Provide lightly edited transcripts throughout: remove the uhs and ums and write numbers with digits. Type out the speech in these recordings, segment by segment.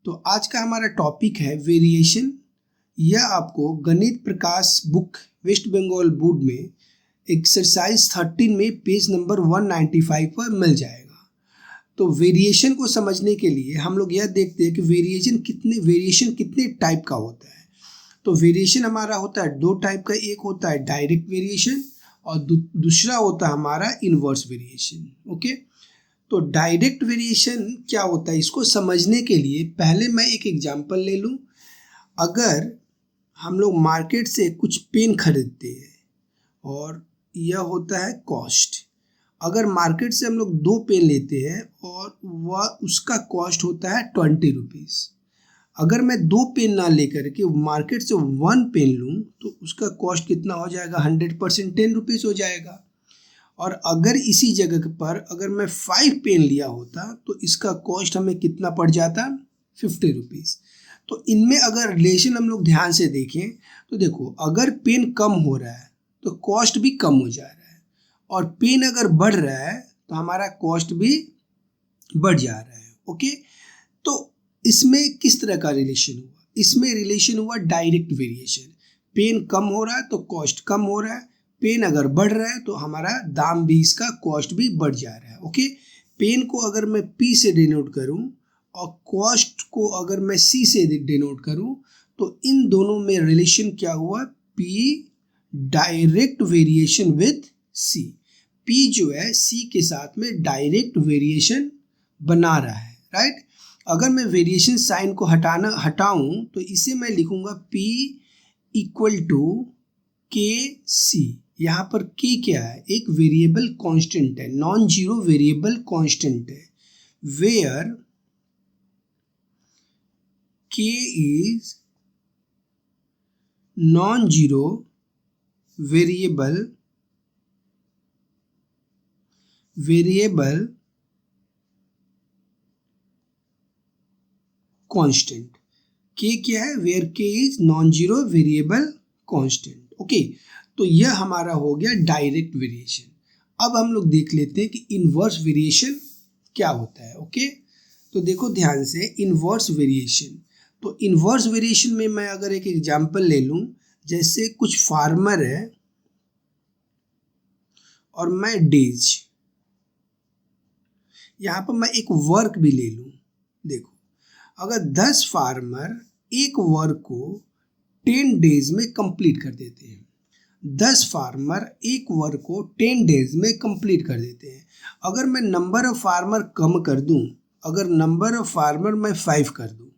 तो आज का हमारा टॉपिक है वेरिएशन। यह आपको गणित प्रकाश बुक वेस्ट बंगाल बोर्ड में एक्सरसाइज 13 में पेज नंबर 195 पर मिल जाएगा। तो वेरिएशन को समझने के लिए हम लोग यह देखते हैं कि वेरिएशन कितने टाइप का होता है। तो वेरिएशन हमारा होता है दो टाइप का, एक होता है डायरेक्ट वेरिएशन और दूसरा होता है हमारा इनवर्स वेरिएशन। ओके, तो डायरेक्ट वेरिएशन क्या होता है, इसको समझने के लिए पहले मैं एक एग्जांपल ले लूँ। अगर हम लोग मार्केट से कुछ पेन खरीदते हैं और यह होता है कॉस्ट। अगर मार्केट से हम लोग 2 पेन लेते हैं और वह उसका कॉस्ट होता है 20 रुपीज़। अगर मैं 2 पेन ना लेकर के मार्केट से 1 पेन लूँ तो उसका कॉस्ट कितना हो जाएगा, 100% 10 रुपीज़ हो जाएगा। और अगर इसी जगह पर अगर मैं 5 पेन लिया होता तो इसका कॉस्ट हमें कितना पड़ जाता, 50 रुपीज़। तो इनमें अगर रिलेशन हम लोग ध्यान से देखें तो देखो, अगर पेन कम हो रहा है तो कॉस्ट भी कम हो जा रहा है, और पेन अगर बढ़ रहा है तो हमारा कॉस्ट भी बढ़ जा रहा है। ओके, तो इसमें किस तरह का रिलेशन हुआ, इसमें रिलेशन हुआ डायरेक्ट वेरिएशन। पेन कम हो रहा है तो कॉस्ट कम हो रहा है, पेन अगर बढ़ रहा है तो हमारा दाम भी, इसका कॉस्ट भी बढ़ जा रहा है। ओके, पेन को अगर मैं P से डिनोट करूं और कॉस्ट को अगर मैं C से डिनोट करूं तो इन दोनों में रिलेशन क्या हुआ, P direct variation with C। P जो है C के साथ में डायरेक्ट वेरिएशन बना रहा है, राइट। अगर मैं वेरिएशन साइन को हटाऊं तो इसे मैं लिखूंगा P इक्वल टू KC। यहाँ पर K क्या है, एक वेरिएबल कांस्टेंट है, नॉन जीरो वेरिएबल कांस्टेंट है, where K is non zero variable constant. K क्या है, where K is non zero variable constant. Okay, तो यह हमारा हो गया डायरेक्ट वेरिएशन। अब हम लोग देख लेते हैं कि इनवर्स वेरिएशन क्या होता है। ओके, तो देखो ध्यान से, इनवर्स वेरिएशन। तो इनवर्स वेरिएशन में मैं अगर एक एग्जांपल ले लूं, जैसे कुछ फार्मर है और मैं डेज, यहाँ पर मैं एक वर्क भी ले लूं। देखो, अगर 10 फार्मर एक वर्क को 10 डेज में कंप्लीट कर देते हैं, 10 फार्मर एक वर्क को 10 डेज में कंप्लीट कर देते हैं। अगर मैं नंबर ऑफ फार्मर कम कर दूं, अगर नंबर ऑफ फार्मर मैं 5 कर दूं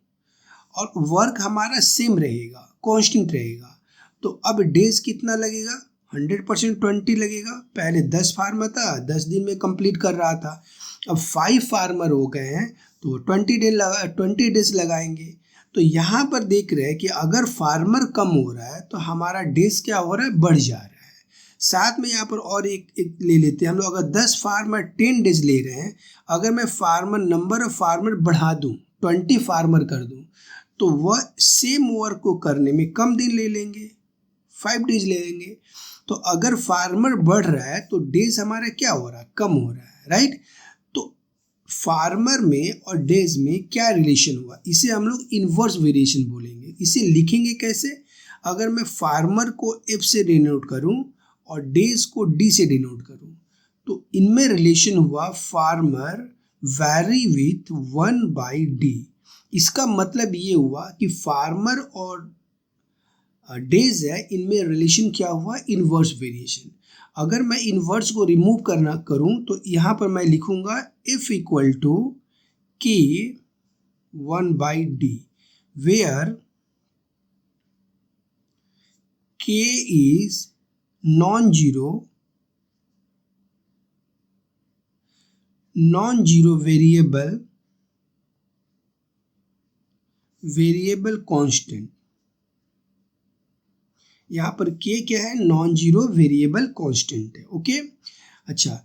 और वर्क हमारा सेम रहेगा, कांस्टेंट रहेगा, तो अब डेज कितना लगेगा, 100% 20 लगेगा। पहले 10 फार्मर था, 10 दिन में कंप्लीट कर रहा था, अब 5 फार्मर हो गए हैं तो 20 डेज लगाएंगे। तो यहाँ पर देख रहे हैं कि अगर फार्मर कम हो रहा है तो हमारा डेज क्या हो रहा है, बढ़ जा रहा है। साथ में यहाँ पर और एक ले लेते हैं हम लोग, अगर 10 फार्मर 10 डेज ले रहे हैं, अगर मैं नंबर ऑफ फार्मर बढ़ा दूँ, 20 फार्मर कर दूँ, तो वह सेम वर्क को करने में कम दिन ले लेंगे, 5 डेज ले लेंगे। तो अगर फार्मर बढ़ रहा है तो डेज हमारा क्या हो रहा है, कम हो रहा है, राइट। फार्मर में और डेज में क्या रिलेशन हुआ, इसे हम लोग इनवर्स वेरिएशन बोलेंगे। इसे लिखेंगे कैसे, अगर मैं फार्मर को F से डिनोट करूं और डेज को D से डिनोट करूं तो इनमें रिलेशन हुआ फार्मर वैरी विथ 1/D। इसका मतलब ये हुआ कि फार्मर और डेज है, इनमें रिलेशन क्या हुआ, इनवर्स वेरिएशन। अगर मैं इनवर्स को रिमूव करूं तो यहाँ पर मैं लिखूंगा F equal to K 1/D, where K is non zero variable constant. यहाँ पर K क्या है, नॉन जीरो वेरिएबल कांस्टेंट है। ओके, अच्छा,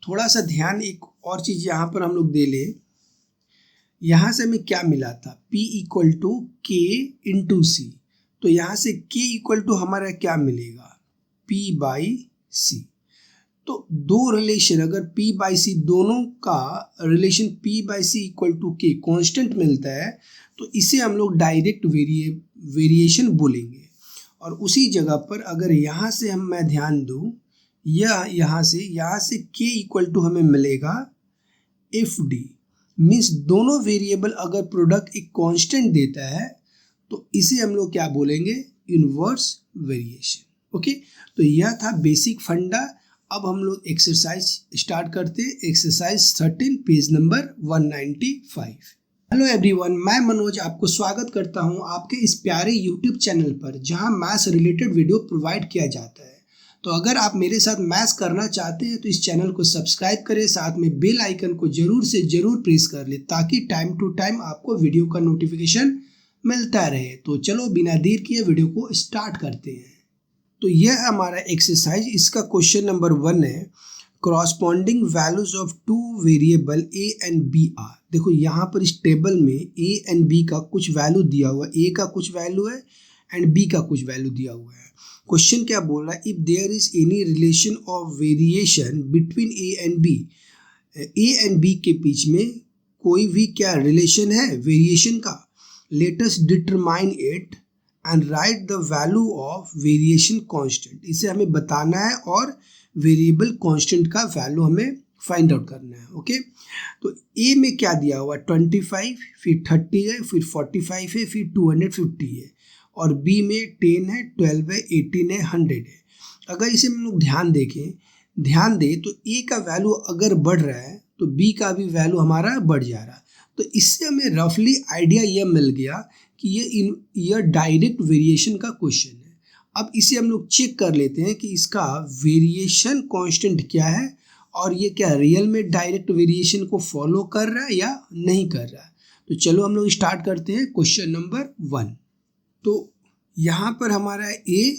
थोड़ा सा ध्यान, एक और चीज यहाँ पर हम लोग दे ले। यहाँ से हमें क्या मिला था, P equal to K into C। तो यहाँ से K इक्वल टू हमारा क्या मिलेगा, P/C। तो दो रिलेशन अगर P बाई सी दोनों का relation P by C equal to K constant मिलता है तो इसे हम लोग डायरेक्ट वेरिएशन बोलेंगे। और उसी जगह पर अगर यहाँ से मैं ध्यान दूँ, यह यहाँ से K इक्वल टू हमें मिलेगा एफ डी। मीन्स दोनों वेरिएबल अगर प्रोडक्ट एक कांस्टेंट देता है तो इसे हम लोग क्या बोलेंगे, इनवर्स वेरिएशन। ओके, तो यह था बेसिक फंडा। अब हम लोग एक्सरसाइज स्टार्ट करते हैं। Exercise 13 page number 195। Hello everyone, मैं मनोज आपको स्वागत करता हूं आपके इस प्यारे यूट्यूब चैनल पर जहां मैथ्स रिलेटेड वीडियो प्रोवाइड किया जाता है। तो अगर आप मेरे साथ मैथ्स करना चाहते हैं तो इस चैनल को सब्सक्राइब करें, साथ में बेल आइकन को जरूर से जरूर प्रेस कर ले ताकि टाइम टू टाइम आपको वीडियो का नोटिफिकेशन मिलता रहे। तो चलो बिना देर किए वीडियो को स्टार्ट करते हैं। तो यह हमारा एक्सरसाइज, इसका क्वेश्चन नंबर 1 है, corresponding values of two variable a and b are. देखो यहाँ पर इस टेबल में ए एंड बी का कुछ वैल्यू दिया हुआ है, ए का कुछ वैल्यू है एंड बी का कुछ वैल्यू दिया हुआ है। क्वेश्चन क्या बोल रहा है, if there is any relation of variation between A and B, A and B के बीच में कोई भी क्या रिलेशन है वेरिएशन का, let us determine it and right the value of variation constant. इसे हमें बताना है और वेरिएबल कांस्टेंट का वैल्यू हमें फाइंड आउट करना है। ओके, तो ए में क्या दिया हुआ, 25, फिर 30 है, फिर 45 है, फिर 250 है, और बी में 10 है, 12 है, 18 है, 100 है। अगर इसे हम लोग ध्यान दें तो ए का वैल्यू अगर बढ़ रहा है तो बी का भी वैल्यू हमारा बढ़ जा रहा है। तो इससे हमें रफली आइडिया यह मिल गया कि यह डायरेक्ट वेरिएशन का क्वेश्चन है। अब इसे हम लोग चेक कर लेते हैं कि इसका वेरिएशन कांस्टेंट क्या है और ये क्या रियल में डायरेक्ट वेरिएशन को फॉलो कर रहा है या नहीं कर रहा है। तो चलो हम लोग स्टार्ट करते हैं क्वेश्चन नंबर 1। तो यहाँ पर हमारा ए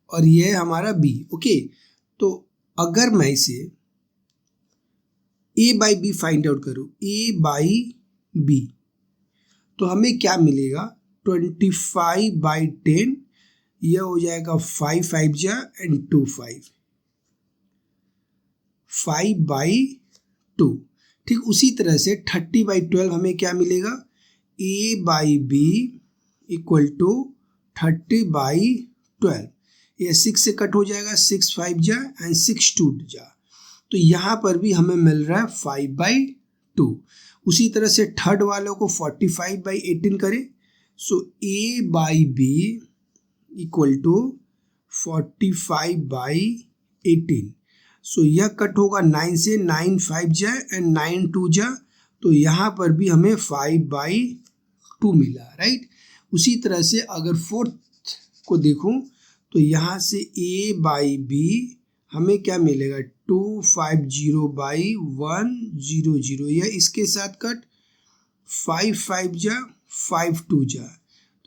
और ये हमारा बी। ओके, तो अगर मैं इसे ए बाई बी फाइंड आउट करूँ, ए बाई बी, तो हमें क्या मिलेगा, 25 बाई 10, यह हो जाएगा 5 5 जा एंड 2 5, 5 बाई 2। ठीक उसी तरह से 30 बाई 12 हमें क्या मिलेगा, a by b equal to 30 by 12। ये 6 से कट हो जाएगा, 6 5 जा एंड 6 2 जा। तो यहाँ पर भी हमें मिल रहा है 5 बाई 2। उसी तरह से थर्ड वालों को 45 बाई 18 करें, so a by b equal to 45 by 18। So यह कट होगा 9 से, 9 5 जा एंड 9 2 जा, तो यहाँ पर भी हमें 5 बाई 2 मिला, राइट। उसी तरह से अगर फोर्थ को देखूं तो यहाँ से ए बाई बी हमें क्या मिलेगा, 250 बाई 100, यह इसके साथ कट 5 5 जा 5 2 जा,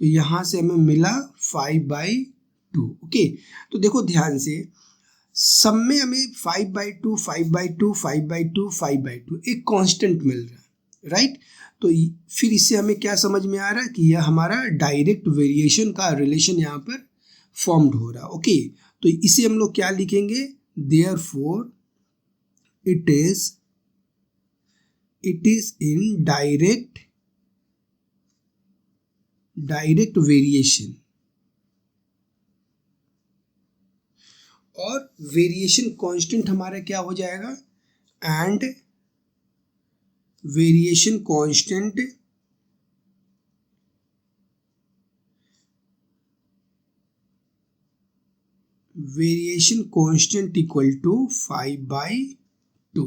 तो यहाँ से हमें मिला 5 बाई 2। ओके, तो देखो ध्यान से, सब में हमें 5 बाई 2 5 बाई 2 5 बाई 2 5 बाई 2 एक कांस्टेंट मिल रहा है, राइट। तो फिर इससे हमें क्या समझ में आ रहा है कि यह हमारा डायरेक्ट वेरिएशन का रिलेशन यहाँ पर फॉर्म्ड हो रहा है। ओके, तो इसे हम लोग क्या लिखेंगे, therefore it is in direct variation. और वेरिएशन कांस्टेंट हमारा क्या हो जाएगा, and variation constant equal to 5 by 2।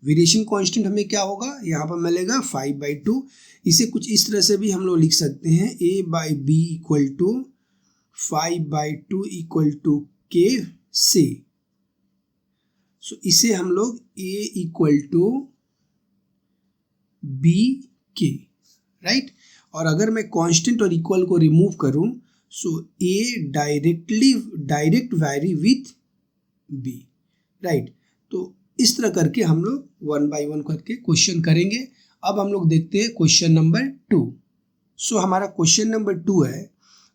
Variation constant हमें क्या होगा, यहाँ पर मिलेगा 5 बाई 2। इसे कुछ इस तरह से भी हम लोग लिख सकते हैं, a by b equal to 5 by 2 equal to k से। सो इसे हम लोग a equal to b k, right. और अगर मैं कांस्टेंट और इक्वल को रिमूव करूं, so a direct vary with b, right. तो इस तरह करके हम लोग 1 बाई 1 करके क्वेश्चन करेंगे। अब हम लोग देखते हैं क्वेश्चन नंबर 2। सो हमारा क्वेश्चन नंबर 2 है,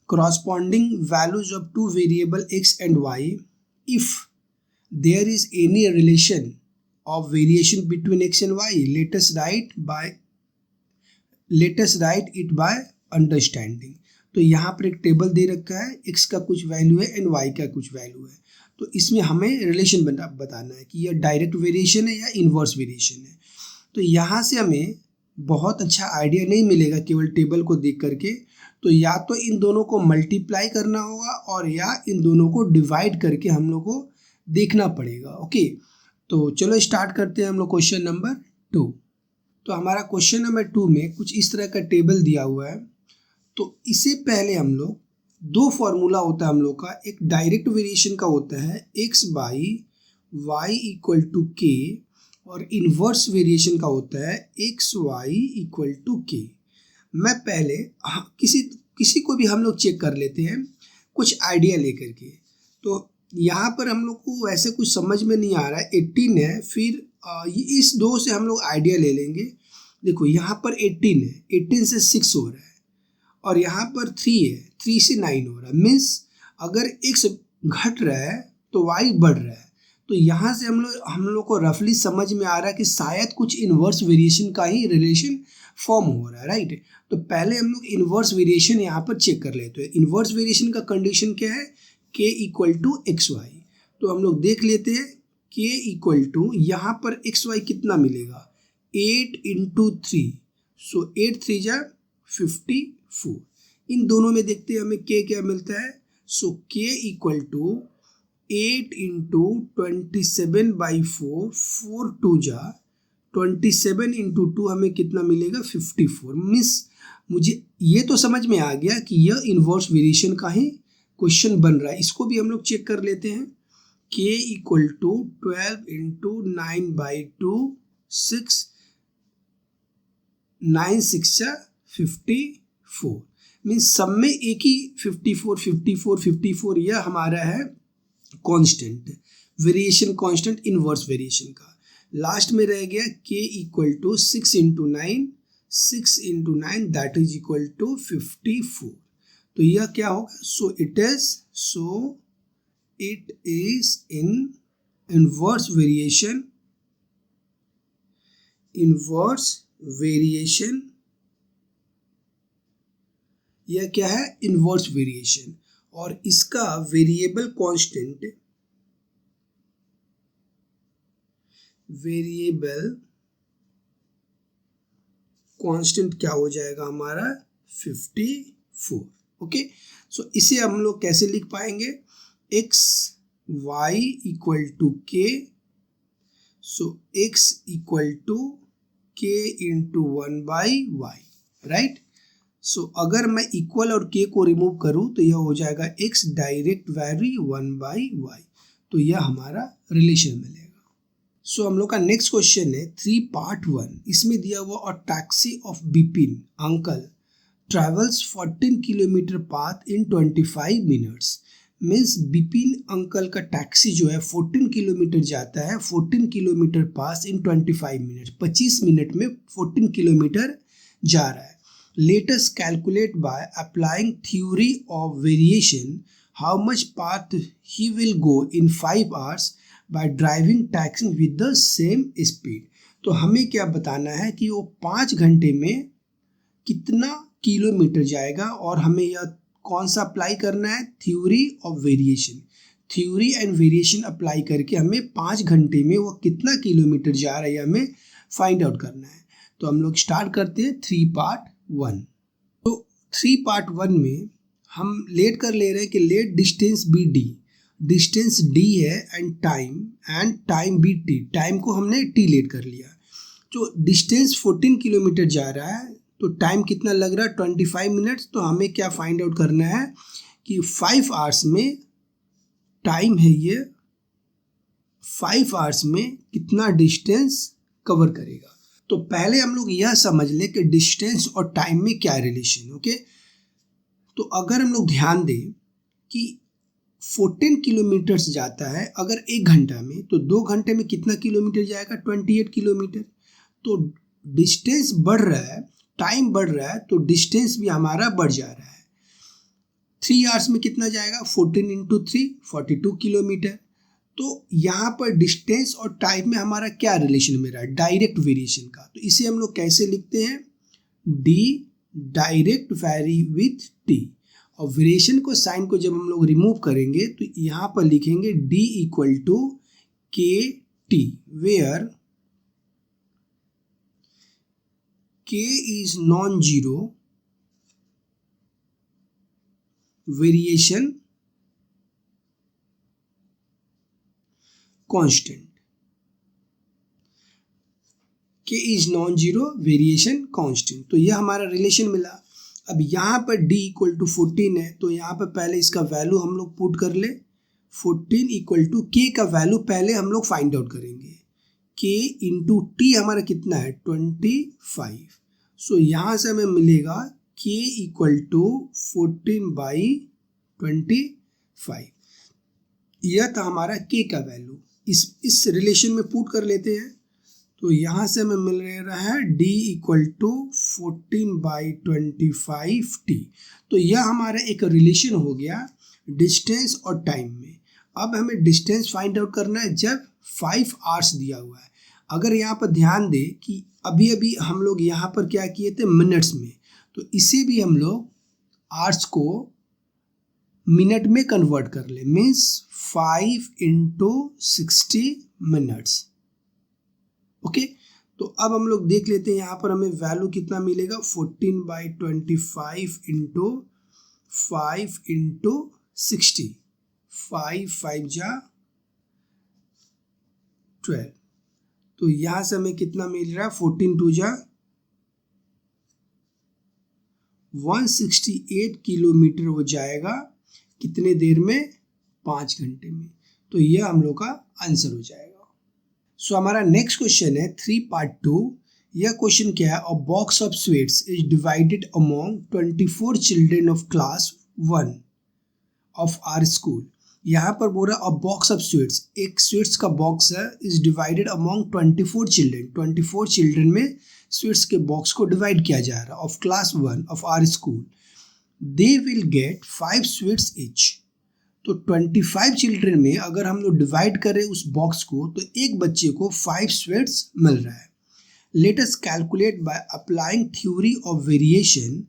corresponding values of two variable x and y if there is any relation of variation between x and y, let us write it by understanding। तो यहाँ पर एक टेबल दे रखा है, x का कुछ वैल्यू है एंड y का कुछ वैल्यू है, तो इसमें हमें रिलेशन बताना है कि यह डायरेक्ट वेरिएशन है या इन्वर्स वेरिएशन है। तो यहाँ से हमें बहुत अच्छा आइडिया नहीं मिलेगा केवल टेबल को देख करके, तो या तो इन दोनों को मल्टीप्लाई करना होगा और या इन दोनों को डिवाइड करके हम लोग को देखना पड़ेगा। ओके, तो चलो स्टार्ट करते हैं हम लोग क्वेश्चन नंबर 2। तो हमारा क्वेश्चन नंबर 2 में कुछ इस तरह का टेबल दिया हुआ है। तो इससे पहले हम लोग दो फॉर्मूला होता है हम लोग का, एक डायरेक्ट वेरिएशन का होता है x by Y equal to K, और इन्वर्स वेरिएशन का होता है एक्स वाई इक्वल टू के। मैं पहले किसी को भी हम लोग चेक कर लेते हैं कुछ आइडिया लेकर के। तो यहाँ पर हम लोग को वैसे कुछ समझ में नहीं आ रहा है, 18 है, फिर इस 2 से हम लोग आइडिया ले लेंगे। देखो यहाँ पर 18 है, 18 से 6 हो रहा है, और यहाँ पर 3 है, 3 से 9 हो रहा है। मीन्स अगर x घट रहा है तो y बढ़ रहा है। तो यहाँ से हम लोग को रफली समझ में आ रहा है कि शायद कुछ इन्वर्स वेरिएशन का ही रिलेशन फॉर्म हो रहा है, राइट। तो पहले हम लोग इन्वर्स वेरिएशन यहाँ पर चेक कर लेते हैं। इन्वर्स वेरिएशन का कंडीशन क्या है, k equal to X Y. तो हम लोग देख लेते हैं k इक्वल टू, यहाँ पर एक्स वाई कितना मिलेगा, 8 इंटू 3, सो 8 3 जा 54। इन दोनों में देखते हैं हमें k क्या मिलता है। सो k इक्वल टू 8 इंटू 27/4, 4 2 जा 27 इंटू 2 हमें कितना मिलेगा, 54। मीन्स मुझे ये तो समझ में आ गया कि यह इन्वर्स वेरिएशन का ही क्वेश्चन बन रहा है। इसको भी हम लोग चेक कर लेते हैं। k इक्वल टू 12 इंटू 9/2, 6 9 6 जा 54। मीन्स सब में एक ही 54 54 54, यह हमारा है constant variation, constant inverse variation का। लास्ट में रह गया k equal to 6 into 9, 6 into 9 that is equal to 54। तो यह क्या होगा, so it is in inverse variation, यह क्या है, इन्वर्स वेरिएशन, और इसका वेरिएबल कांस्टेंट क्या हो जाएगा हमारा, 54। ओके, सो इसे हम लोग कैसे लिख पाएंगे, एक्स वाई इक्वल टू के, सो एक्स इक्वल टू के इंटू 1/y, राइट। सो अगर मैं इक्वल और k को रिमूव करूं तो यह हो जाएगा x डायरेक्ट वैरी 1/y। तो यह हमारा रिलेशन मिलेगा। सो हम लोग का नेक्स्ट क्वेश्चन है 3 पार्ट 1। इसमें दिया हुआ, और taxi of Bipin uncle travels 14 kilometre path in 25 minutes. Means Bipin uncle का टैक्सी जो है 14 किलोमीटर जाता है, 14 किलोमीटर पास इन 25 मिनट, 25 मिनट में 14 किलोमीटर जा रहा है। Let us calculate by applying theory of variation how much path he will go in 5 hours by driving taxi with the same speed। तो हमें क्या बताना है कि वो 5 घंटे में कितना किलोमीटर जाएगा, और हमें यह कौन सा अप्लाई करना है, theory of variation. Theory and variation apply करके हमें 5 घंटे में वो कितना किलोमीटर जा रहा है हमें फाइंड आउट करना है। तो हम लोग स्टार्ट करते हैं 3 पार्ट 1। तो 3 पार्ट 1 में हम लेट कर ले रहे हैं कि let distance be d, distance d है, and time be t, time को हमने टी लेट कर लिया। तो डिस्टेंस 14 किलोमीटर जा रहा है, तो टाइम कितना लग रहा है, 25 मिनट्स। तो हमें क्या फाइंड आउट करना है कि 5 आवर्स में टाइम है, ये 5 आवर्स में कितना डिस्टेंस कवर करेगा। तो पहले हम लोग यह समझ ले कि डिस्टेंस और टाइम में क्या रिलेशन। ओके, तो अगर हम लोग ध्यान दें कि 14 किलोमीटर्स जाता है अगर 1 घंटा में, तो 2 घंटे में कितना किलोमीटर जाएगा, 28 किलोमीटर। तो डिस्टेंस बढ़ रहा है, टाइम बढ़ रहा है, तो डिस्टेंस भी हमारा बढ़ जा रहा है। 3 आवर्स में कितना जाएगा, 14 इंटू 3 42 किलोमीटर। तो यहाँ पर डिस्टेंस और टाइम में हमारा क्या रिलेशन में रहा है, डायरेक्ट वेरिएशन का। तो इसे हम लोग कैसे लिखते हैं, D direct very with T. और वेरिएशन को साइन को जब हम लोग रिमूव करेंगे तो यहाँ पर लिखेंगे d equal to k t, where k is non zero, variation constant. K is non zero, variation constant. तो यह हमारा रिलेशन मिला। अब यहाँ पर d इक्वल टू 14 है, तो यहाँ पर पहले इसका वैल्यू हम लोग पुट कर ले। 14 इक्वल टू k का वैल्यू पहले हम लोग फाइंड आउट करेंगे। k इंटू टी हमारा कितना है, 25। सो यहाँ से हमें मिलेगा k इक्वल टू 14/25। यह था हमारा k का वैल्यू। इस रिलेशन में पुट कर लेते हैं। तो यहाँ से हमें मिल रहा है d इक्वल टू 14/25t। तो यह हमारा एक रिलेशन हो गया डिस्टेंस और टाइम में। अब हमें डिस्टेंस फाइंड आउट करना है जब 5 आवर्स दिया हुआ है। अगर यहाँ पर ध्यान दें कि अभी अभी हम लोग यहाँ पर क्या किए थे, मिनट्स में, तो इसे भी हम लोग आवर्स को मिनट में कन्वर्ट कर ले, मीन्स 5 इंटू 60 मिनट्स। ओके, तो अब हम लोग देख लेते हैं यहाँ पर हमें वैल्यू कितना मिलेगा, 14/25 इंटू 5 इंटू 60, 5 5 जा 12। तो यहाँ से हमें कितना मिल रहा है, 14 2 जा 168 किलोमीटर हो जाएगा। कितने देर में, 5 घंटे में। तो यह हम लोग का आंसर हो जाएगा। सो हमारा नेक्स्ट क्वेश्चन है 3/2। यह क्वेश्चन क्या है, a box of sweets is divided among 24 children of class 1 of our school. यहाँ पर बोल रहा है अ बॉक्स ऑफ स्वीट्स, एक स्वीट्स का बॉक्स है, is divided among 24 children. 24 children में स्वीट्स के बॉक्स को डिवाइड किया जा रहा है, of class 1 of our school. They will get 5 sweets each. तो 25 चिल्ड्रन में अगर हम लोग डिवाइड करें उस बॉक्स को, तो एक बच्चे को 5 स्वीट्स मिल रहा है। Let us calculate by applying theory of variation.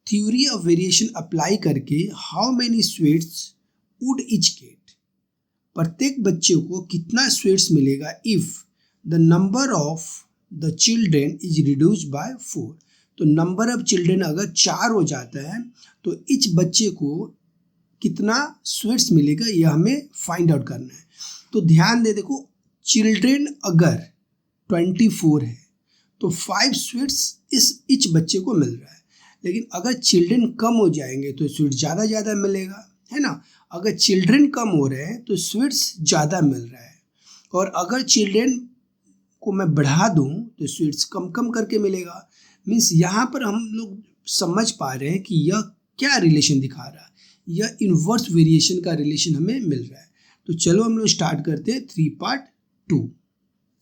Theory of variation apply करके how many sweets would each get. प्रत्येक बच्चे को कितना स्वीट्स मिलेगा if the number of the children is reduced by 4। तो नंबर ऑफ चिल्ड्रेन अगर 4 हो जाता है तो ईच बच्चे को कितना स्वीट्स मिलेगा, यह हमें फाइंड आउट करना है। तो ध्यान दे, देखो चिल्ड्रेन अगर 24 है तो 5 स्वीट्स इस ईच बच्चे को मिल रहा है। लेकिन अगर चिल्ड्रेन कम हो जाएंगे तो स्वीट्स ज़्यादा मिलेगा, है ना। अगर चिल्ड्रेन कम हो रहे हैं तो स्वीट्स ज़्यादा मिल रहा है। और अगर चिल्ड्रेन को मैं बढ़ा दूं तो स्वीट्स कम करके मिलेगा। मीन्स यहाँ पर हम लोग समझ पा रहे हैं कि यह क्या रिलेशन दिखा रहा है, यह इन्वर्स वेरिएशन का रिलेशन हमें मिल रहा है। तो चलो हम लोग स्टार्ट करते हैं 3/2।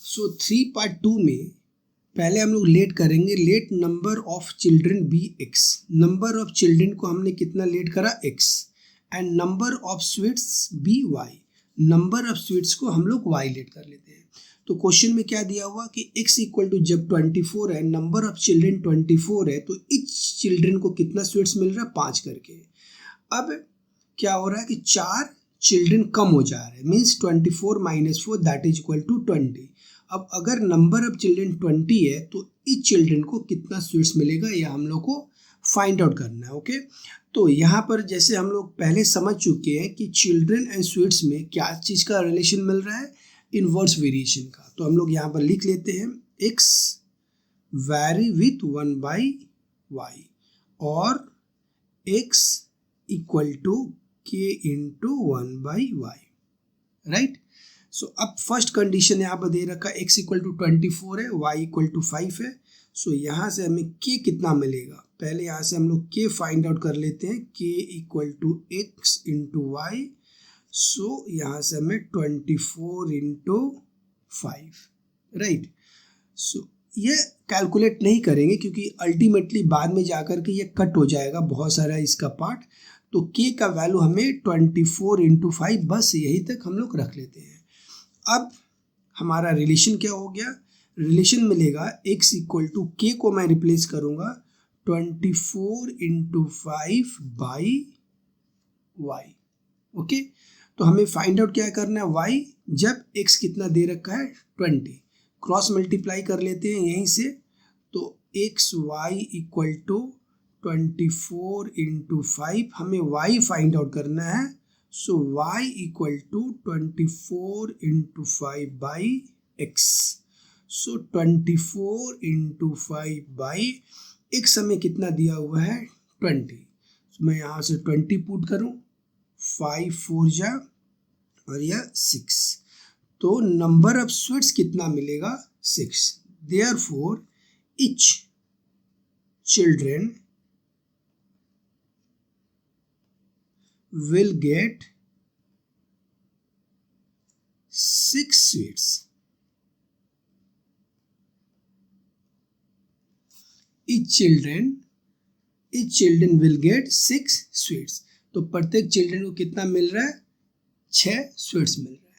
सो 3/2 में पहले हम लोग लेट करेंगे, let number of children be x। Number of children को हमने कितना लेट करा, x, and number of sweets be y। Number of sweets को हम लोग y लेट कर लेते हैं। तो क्वेश्चन में क्या दिया हुआ कि x इक्वल टू जब 24 है, नंबर ऑफ चिल्ड्रन 24 है, तो ईच चिल्ड्रन को कितना स्वीट्स मिल रहा है, 5 करके। अब क्या हो रहा है कि 4 चिल्ड्रन कम हो जा रहे हैं, means 24 - 4 that is equal to 20। अब अगर नंबर ऑफ चिल्ड्रन 20 है तो ईच चिल्ड्रन को कितना स्वीट्स मिलेगा, यह हम लोग को फाइंड आउट करना है। ओके, तो यहाँ पर जैसे हम लोग पहले समझ चुके हैं कि चिल्ड्रन एंड स्वीट्स में क्या चीज़ का रिलेशन मिल रहा है, इन्वर्स वेरिएशन का। तो हम लोग यहाँ पर लिख लेते हैं x वैरी विथ 1/y और x equal to k into 1/y, right. So अब फर्स्ट कंडीशन यहाँ पर दे रखा है, x इक्वल टू 24 है, y इक्वल टू 5 है। सो यहाँ से हमें k कितना मिलेगा, पहले यहाँ से हम लोग k फाइंड आउट कर लेते हैं, k equal to x into y. So यहाँ से हमें 24 इंटू 5, राइट। सो ये कैलकुलेट नहीं करेंगे क्योंकि अल्टीमेटली बाद में जाकर के ये कट हो जाएगा बहुत सारा इसका पार्ट। तो k का वैल्यू हमें 24 इंटू 5, बस यही तक हम लोग रख लेते हैं। अब हमारा रिलेशन क्या हो गया, रिलेशन मिलेगा x इक्वल टू के को मैं रिप्लेस करूँगा 24 इंटू 5 बाई वाई। ओके, तो हमें फाइंड आउट क्या करना है, y जब x कितना दे रखा है 20, क्रॉस मल्टीप्लाई कर लेते हैं यहीं से, तो X Y equal to 24 into 5, हमें y फाइंड आउट करना है। So y equal to 24 into 5 by X. So 24 into 5 by X हमें कितना दिया हुआ है 20। तो मैं यहाँ से 20 पुट करूँ, 5 4 जा और यह 6, तो नंबर ऑफ स्वीट्स कितना मिलेगा 6। Therefore each children will get 6 sweets. Each children will get 6 sweets. तो प्रत्येक चिल्ड्रन को कितना मिल रहा है, 6 स्वीट्स मिल रहा है।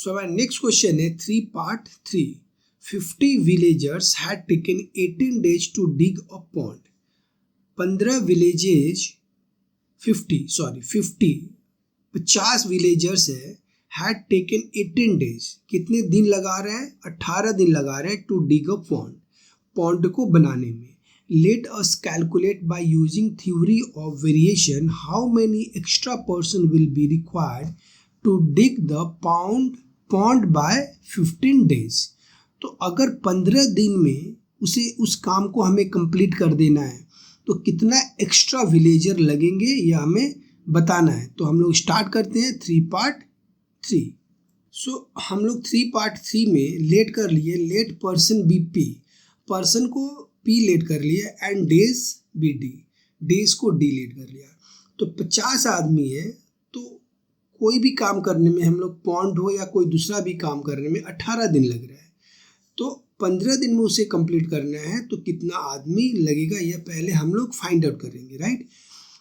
सो हमारा नेक्स्ट क्वेश्चन है 3 part 3। 50 villagers had taken 18 days to dig a pond. 50 villagers है had taken 18 days, कितने दिन लगा रहे हैं, 18 दिन लगा रहे हैं, to dig a pond, pond को बनाने में। Let us calculate by using theory of variation how many extra person will be required to dig the pond by 15 days. तो अगर 15 दिन में उस काम को हमें कंप्लीट कर देना है तो कितना एक्स्ट्रा विलेजर लगेंगे यह हमें बताना है। तो हम लोग स्टार्ट करते हैं 3 पार्ट 3। सो हम लोग 3 पार्ट 3 में लेट कर लिए, let person be P, person को पी लेट कर लिए and days be D, days को डी लेट कर लिया। तो 50 आदमी है, तो कोई भी काम करने में हम लोग पॉन्ड हो या कोई दूसरा भी काम करने में 18 दिन लग रहा है, तो 15 दिन में उसे कंप्लीट करना है तो कितना आदमी लगेगा यह पहले हम लोग फाइंड आउट करेंगे, राइट।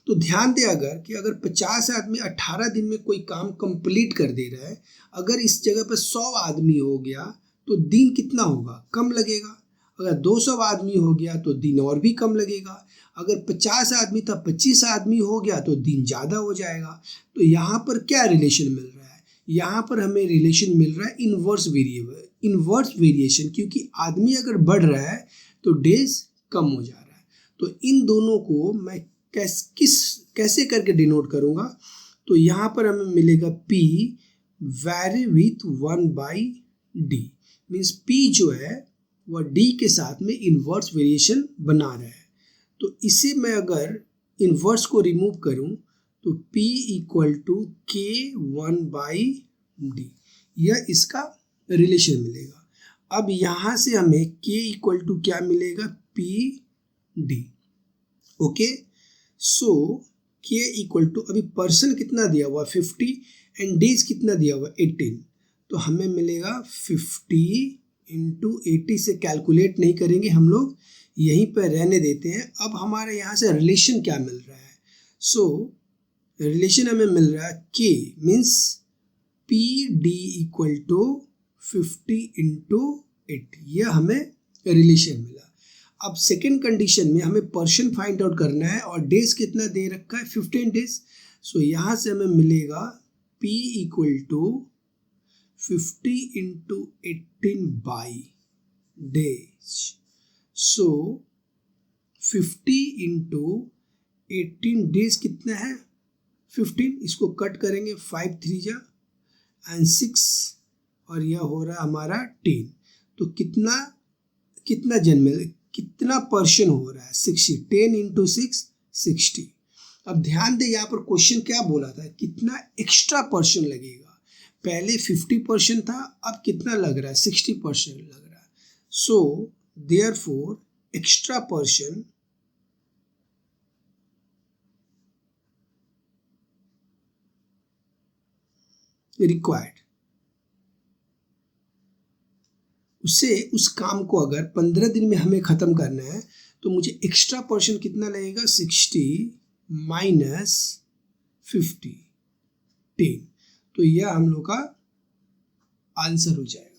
तो ध्यान दें अगर 50 आदमी 18 दिन में कोई काम कंप्लीट कर दे रहा है, अगर इस जगह पर 100 आदमी हो गया तो दिन कितना होगा, कम लगेगा। अगर 200 आदमी हो गया तो दिन और भी कम लगेगा। अगर 50 आदमी था 25 आदमी हो गया तो दिन ज़्यादा हो जाएगा। तो यहाँ पर क्या रिलेशन मिल रहा है, यहाँ पर हमें रिलेशन मिल रहा है इन्वर्स वेरिएशन, क्योंकि आदमी अगर बढ़ रहा है तो डेज कम हो जा रहा है। तो इन दोनों को मैं कैसे करके डिनोट करूँगा, तो यहाँ पर हमें मिलेगा P vary with 1/D, means P जो है वह D के साथ में इन्वर्स वेरिएशन बना रहा है। तो इसे मैं अगर इन्वर्स को रिमूव करूं तो P equal to K 1/D, यह इसका रिलेशन मिलेगा। अब यहाँ से हमें K इक्वल टू क्या मिलेगा, PD। Okay, so K equal to, अभी पर्सन कितना दिया हुआ 50 एंड डेज कितना दिया हुआ 18, तो हमें मिलेगा 50 इंटू 80 से कैलकुलेट नहीं करेंगे हम लोग, यहीं पर रहने देते हैं। अब हमारे यहाँ से रिलेशन क्या मिल रहा है, सो रिलेशन हमें मिल रहा है K means PD equal to 50 into 80, यह हमें रिलेशन मिला। अब सेकेंड कंडीशन में हमें पर्सन फाइंड आउट करना है और डेज कितना दे रखा है 15 डेज। सो यहाँ से हमें मिलेगा P equal to 50 into 18 by days. So 50 into 18 days कितना है 15, इसको कट करेंगे 5 3 जा एंड 6 और यह हो रहा है हमारा 10। तो कितना जन्म कितना पर्सन हो रहा है 60, 10 इंटू 6 60। अब ध्यान दे यहाँ पर क्वेश्चन क्या बोला था, कितना एक्स्ट्रा पर्सन लगेगा। पहले 50% था, अब कितना लग रहा है 60% लग रहा है। So therefore extra person required, उस काम को अगर 15 दिन में हमें ख़त्म करना है तो मुझे एक्स्ट्रा पर्सन कितना लगेगा 60 माइनस 50 10, तो यह हम लोग का आंसर हो जाएगा।